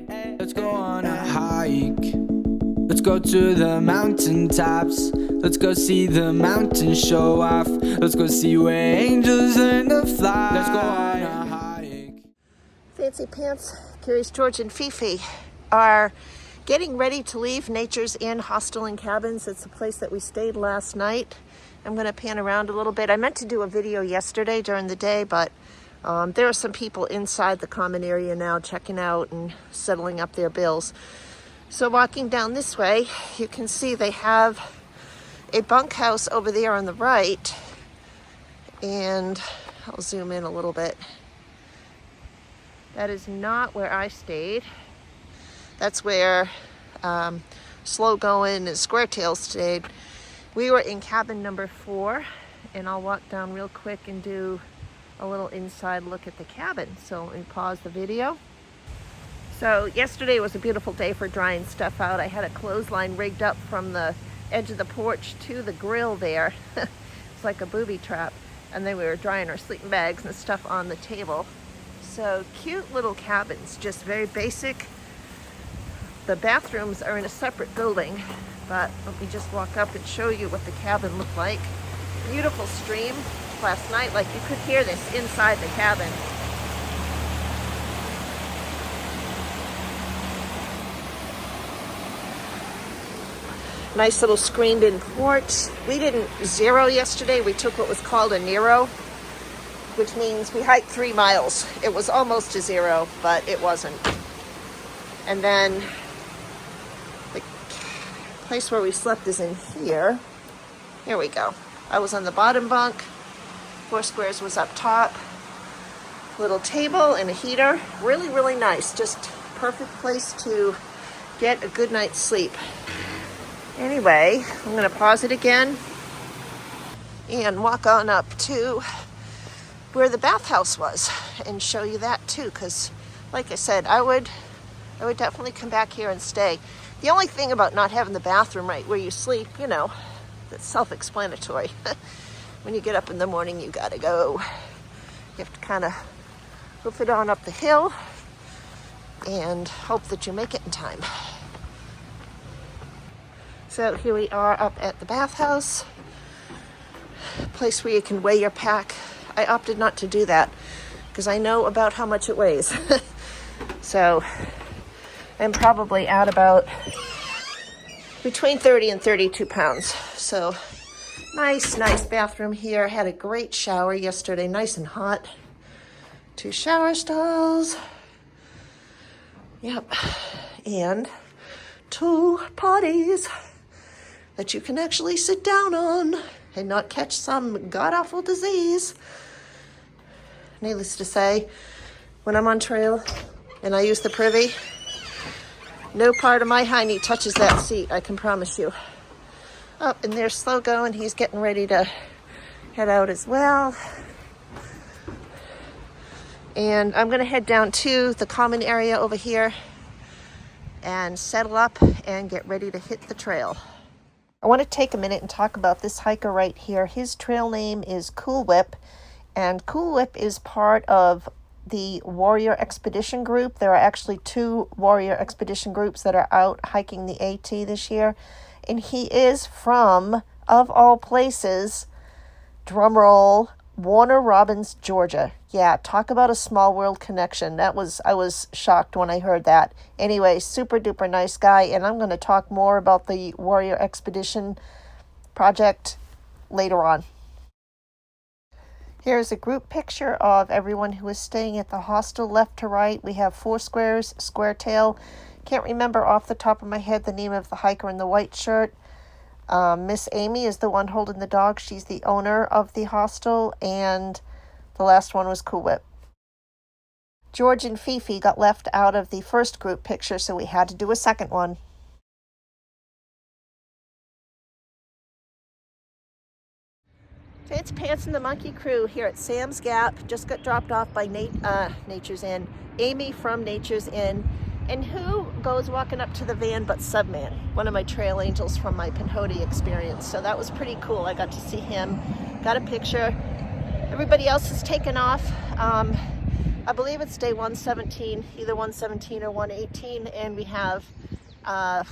Let's go on a hike. Let's go to the mountaintops. Let's go see the mountains show off. Let's go see where angels learn to fly. Let's go on a hike. Fancy Pants, Curious George, and FiFi are getting ready to leave Nature's Inn Hostel and Cabins. It's the place that we stayed last night. I'm going to pan around a little bit. I meant to do a video yesterday during the day, but there are some people inside the common area now checking out and settling up their bills. So walking down this way, you can see they have a bunkhouse over there on the right. And I'll zoom in a little bit. That is not where I stayed. That's where Slow Going and Squaretail stayed. We were in cabin number 4, and I'll walk down real quick and do a little inside look at the cabin. So let me pause the video. So yesterday was a beautiful day for drying stuff out. I had a clothesline rigged up from the edge of the porch to the grill there. It's like a booby trap. And then we were drying our sleeping bags and stuff on the table. So cute little cabins, just very basic. The bathrooms are in a separate building, but let me just walk up and show you what the cabin looked like. Beautiful stream last night, like you could hear this inside the cabin. Nice little screened in porch. We didn't zero yesterday, we took what was called a Nero, which means we hiked 3 miles. It was almost a zero, but it wasn't. And then the place where we slept is in here. Here we go. I was on the bottom bunk. 4 Squares was up top. Little table and a heater. Really, really nice. Just perfect place to get a good night's sleep. Anyway, I'm going to pause it again and walk on up to where the bathhouse was and show you that too, because like I said, I would definitely come back here and stay. The only thing about not having the bathroom right where you sleep, you know, that's self-explanatory. When you get up in the morning, you gotta go. You have to kind of hoof it on up the hill and hope that you make it in time. So here we are up at the bathhouse, place where you can weigh your pack. I opted not to do that because I know about how much it weighs. So I'm probably at about between 30 and 32 pounds. So nice bathroom here. Had a great shower yesterday, nice and hot. 2 shower stalls. Yep. And 2 potties that you can actually sit down on and not catch some god-awful disease. Needless to say, when I'm on trail and I use the privy, no part of my hiney touches that seat, I can promise you. Oh, and there's Slow Going. He's getting ready to head out as well. And I'm going to head down to the common area over here and settle up and get ready to hit the trail. I want to take a minute and talk about this hiker right here. His trail name is Cool Whip, and Cool Whip is part of the Warrior Expedition group. There are actually 2 Warrior Expedition groups that are out hiking the AT this year, and he is from, of all places, drumroll, Warner Robins, Georgia. Yeah, talk about a small world connection. I was shocked when I heard that. Anyway, super duper nice guy, and I'm going to talk more about the Warrior Expedition project later on. Here's a group picture of everyone who is staying at the hostel. Left to right, we have 4 Squares, Squaretail. Can't remember off the top of my head the name of the hiker in the white shirt. Miss Amy is the one holding the dog. She's the owner of the hostel. And the last one was Cool Whip. George and FiFi got left out of the first group picture, so we had to do a second one. Fancy Pants and the Monkey Crew here at Sam's Gap. Just got dropped off by Nature's Inn. Amy from Nature's Inn. And who goes walking up to the van but Subman, one of my trail angels from my Pinhoti experience. So that was pretty cool. I got to see him, got a picture. Everybody else has taken off. I believe it's day 117, either 117 or 118, and we have, I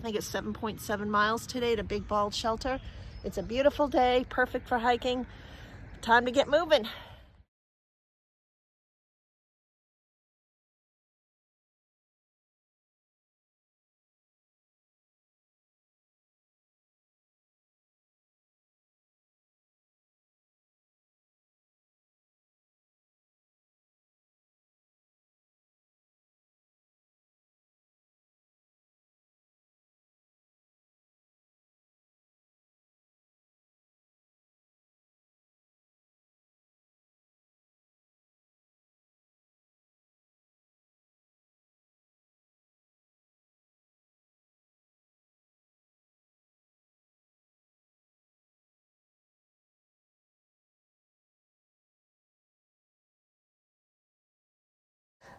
think it's 7.7 miles today to Big Bald Shelter. It's a beautiful day, perfect for hiking. Time to get moving.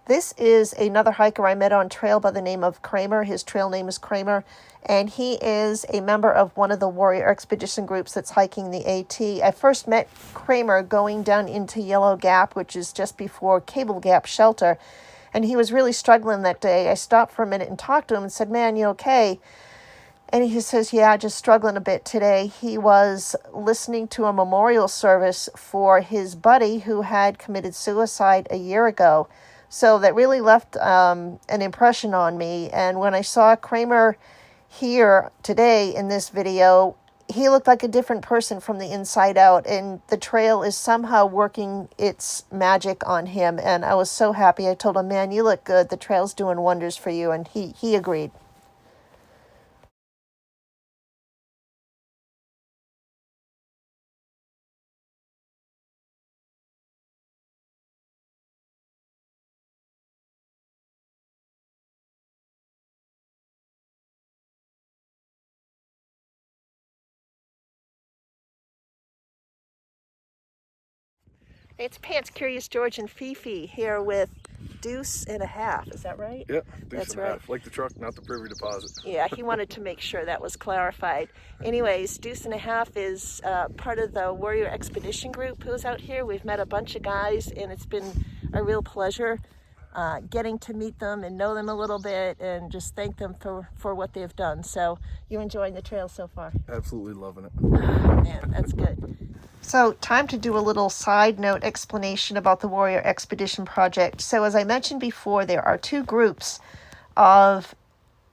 This is another hiker I met on trail by the name of Kramer. His trail name is Kramer, and he is a member of one of the Warrior Expedition groups that's hiking the AT. I first met Kramer going down into Yellow Gap, which is just before Cable Gap Shelter, and he was really struggling that day. I stopped for a minute and talked to him and said, "Man, you okay?" And he says, "Yeah, just struggling a bit today." He was listening to a memorial service for his buddy who had committed suicide a year ago. So that really left an impression on me. And when I saw Kramer here today in this video, he looked like a different person from the inside out. And the trail is somehow working its magic on him. And I was so happy. I told him, "Man, you look good. The trail's doing wonders for you." And he agreed. It's Pants Curious George and FiFi here with Deuce and a Half. Is that right? Yep, Deuce That's and a right. half. Like the truck, not the privy deposit. Yeah, he wanted to make sure that was clarified. Anyways, Deuce and a Half is part of the Warrior Expedition group who's out here. We've met a bunch of guys, and it's been a real pleasure getting to meet them and know them a little bit and just thank them for what they've done. So, you enjoying the trail so far? Absolutely loving it. Man, that's good. So, time to do a little side note explanation about the Warrior Expedition Project. So, as I mentioned before, there are two groups of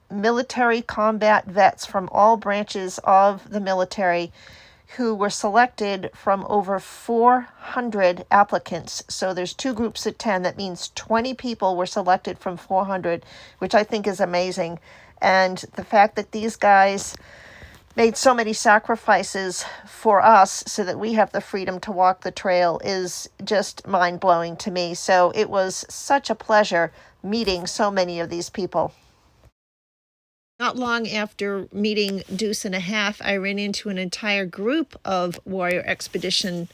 military combat vets from all branches of the military who were selected from over 400 applicants. So there's two groups of 10. That means 20 people were selected from 400, which I think is amazing. And the fact that these guys made so many sacrifices for us so that we have the freedom to walk the trail is just mind-blowing to me. So it was such a pleasure meeting so many of these people. Not long after meeting Deuce and a Half, I ran into an entire group of Warrior Expedition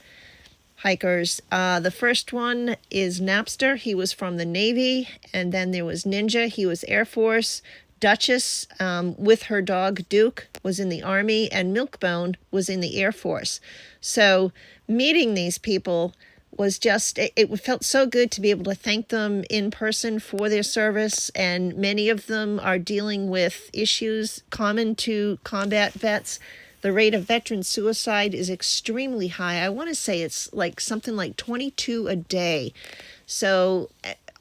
hikers. The first one is Napster. He was from the Navy. And then there was Ninja. He was Air Force. Duchess, with her dog Duke, was in the Army. And Milkbone was in the Air Force. So meeting these people was just, it felt so good to be able to thank them in person for their service, and many of them are dealing with issues common to combat vets. The rate of veteran suicide is extremely high. I want to say it's like something like 22 a day. So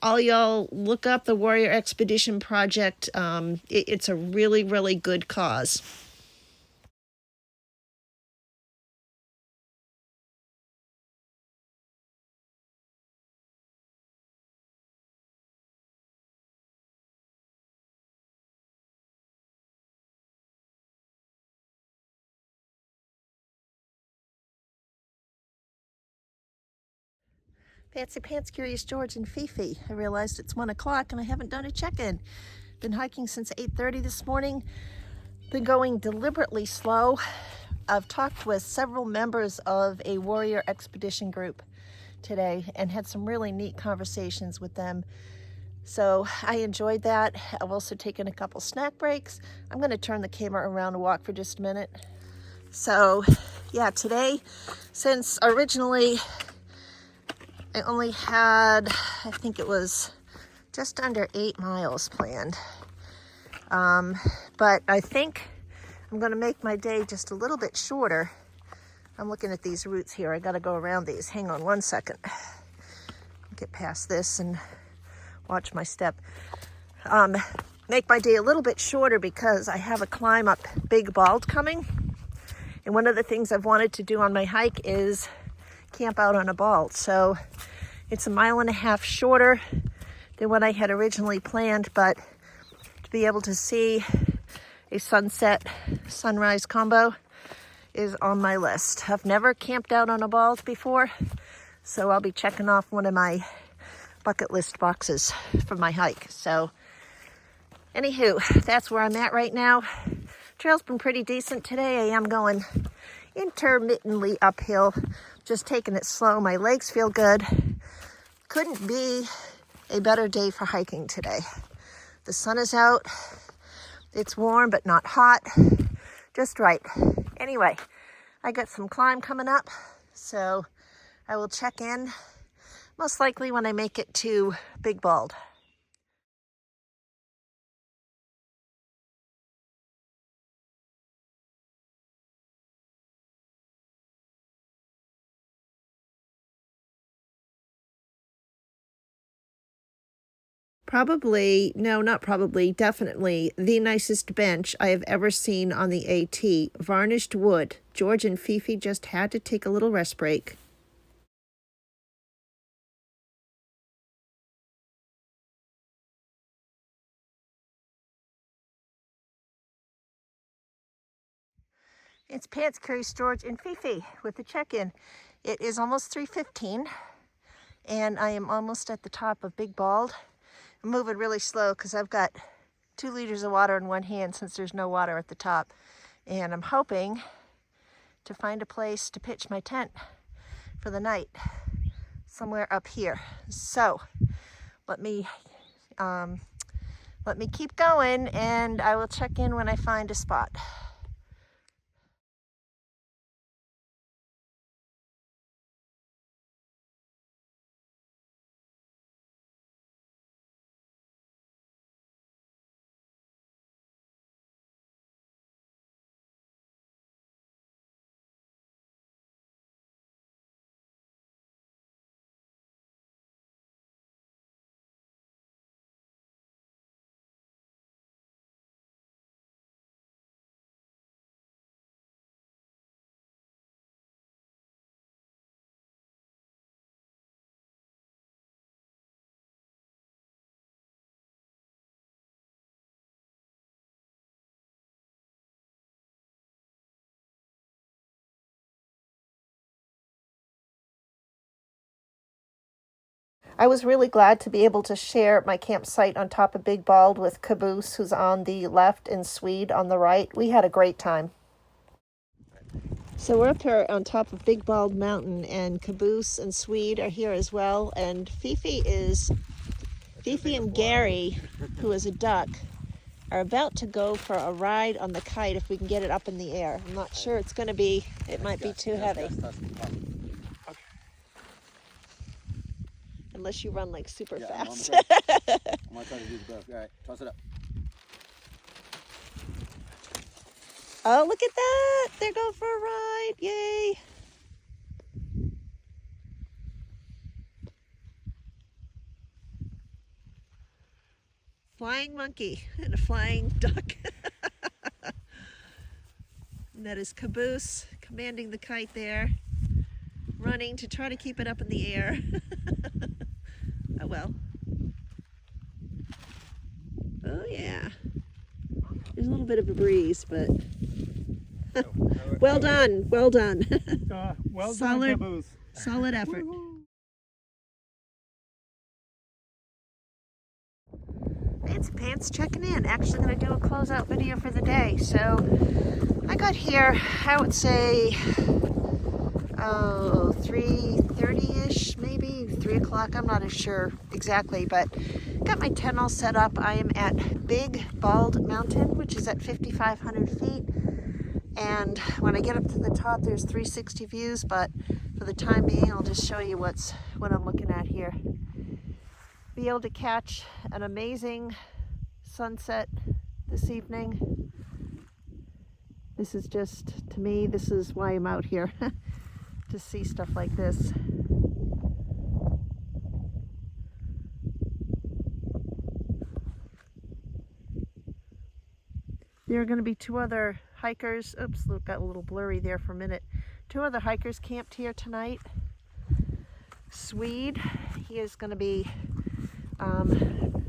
all y'all look up the Warrior Expedition Project. It's a really, really good cause. Fancy Pants Curious George and FiFi. I realized it's 1 o'clock and I haven't done a check-in. Been hiking since 8:30 this morning. Been going deliberately slow. I've talked with several members of a Warrior Expedition group today and had some really neat conversations with them. So I enjoyed that. I've also taken a couple snack breaks. I'm going to turn the camera around and walk for just a minute. So yeah, today, since originally I only had, I think it was just under 8 miles planned. But I think I'm gonna make my day just a little bit shorter. I'm looking at these routes here. I gotta go around these. Hang on one second. Get past this and watch my step. Make my day a little bit shorter because I have a climb up Big Bald coming. And one of the things I've wanted to do on my hike is camp out on a bald. So it's 1.5 miles shorter than what I had originally planned, but to be able to see a sunset sunrise combo is on my list. I've never camped out on a bald before, so I'll be checking off one of my bucket list boxes for my hike. So anywho, that's where I'm at right now. Trail's been pretty decent today. I am going intermittently uphill, just taking it slow. My legs feel good. Couldn't be a better day for hiking today. The sun is out. It's warm but not hot. Just right. Anyway, I got some climb coming up, so I will check in most likely when I make it to Big Bald. Probably, no, not probably, definitely the nicest bench I have ever seen on the AT. Varnished wood. George and FiFi just had to take a little rest break. It's Pants, Curious George, and FiFi with the check-in. It is almost 3:15, and I am almost at the top of Big Bald. I'm moving really slow because I've got 2 liters of water in one hand since there's no water at the top. And I'm hoping to find a place to pitch my tent for the night somewhere up here. So let me keep going, and I will check in when I find a spot. I was really glad to be able to share my campsite on top of Big Bald with Caboose, who's on the left, and Swede on the right. We had a great time. So we're up here on top of Big Bald Mountain, and Caboose and Swede are here as well. And FiFi and Gary, who is a duck, are about to go for a ride on the kite if we can get it up in the air. I'm not sure it's going to be, it might be too heavy. Unless you run like super fast. I'm gonna try to do the best. All right, toss it up. Oh, look at that. They're going for a ride. Yay. Flying monkey and a flying duck. And that is Caboose commanding the kite there, running to try to keep it up in the air. Oh well. Oh yeah. There's a little bit of a breeze, but well done, well done. Well Solid, done, Caboose. solid effort. Fancy Pants checking in. Actually going to do a closeout video for the day. So I got here, I would say, 3:30-ish, maybe 3 o'clock. I'm not as sure exactly, but got my tent all set up. I am at Big Bald Mountain, which is at 5,500 feet. And when I get up to the top, there's 360 views, but for the time being, I'll just show you what I'm looking at here. Be able to catch an amazing sunset this evening. This is just, to me, this is why I'm out here, to see stuff like this. There are going to be two other hikers. Oops, look, got a little blurry there for a minute. Two other hikers camped here tonight. Swede, he is going to be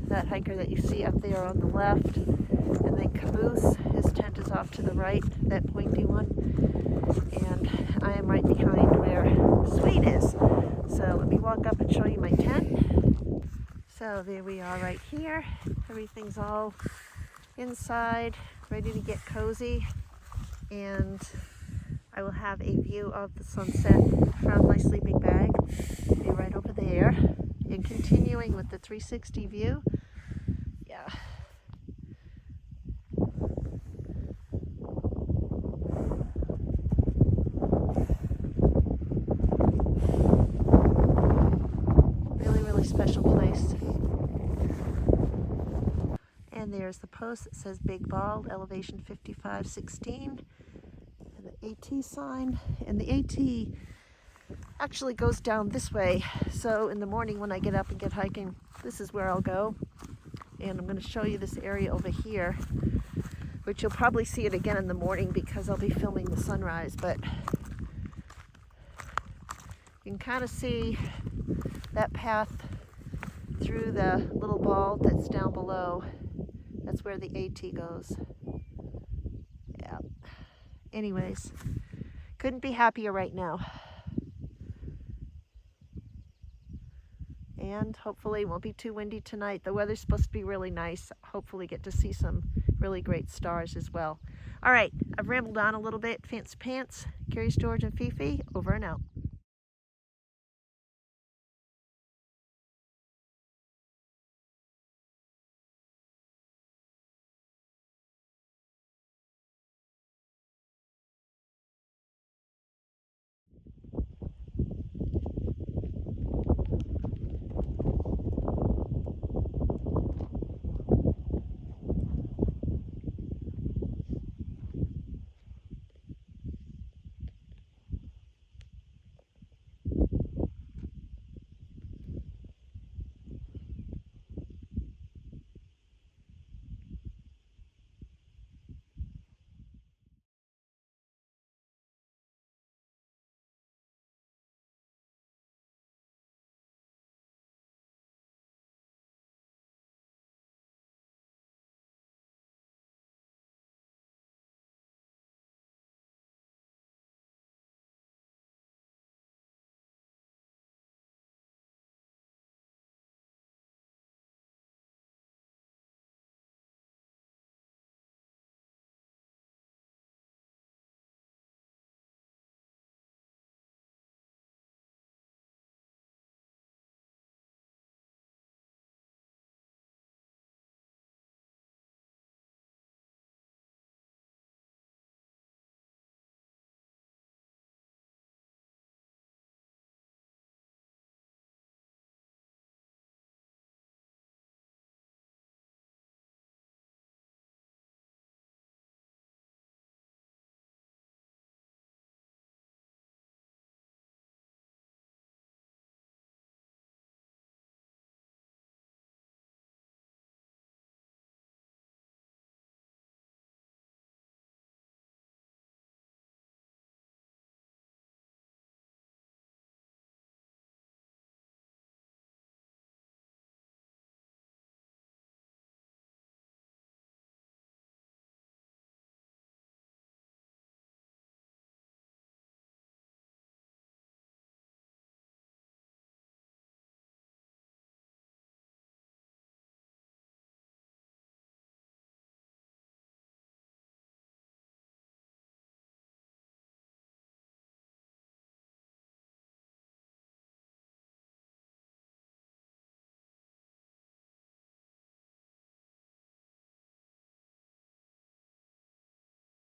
that hiker that you see up there on the left. And then Caboose, his tent is off to the right, that pointy one. And I am right behind where Swede is. So let me walk up and show you my tent. So there we are right here. Everything's all inside, ready to get cozy, and I will have a view of the sunset from my sleeping bag. Be right over there. And continuing with the 360 view. Yeah. Really, really special place. And there's the post that says Big Bald, elevation 5516, and the AT sign. And the AT actually goes down this way. So in the morning when I get up and get hiking, this is where I'll go. And I'm going to show you this area over here, which you'll probably see it again in the morning because I'll be filming the sunrise. But you can kind of see that path through the little bald that's down below. That's where the AT goes. Yeah. Anyways, couldn't be happier right now. And hopefully it won't be too windy tonight. The weather's supposed to be really nice. Hopefully get to see some really great stars as well. All right, I've rambled on a little bit. Fancy Pants, Curious George and FiFi, over and out.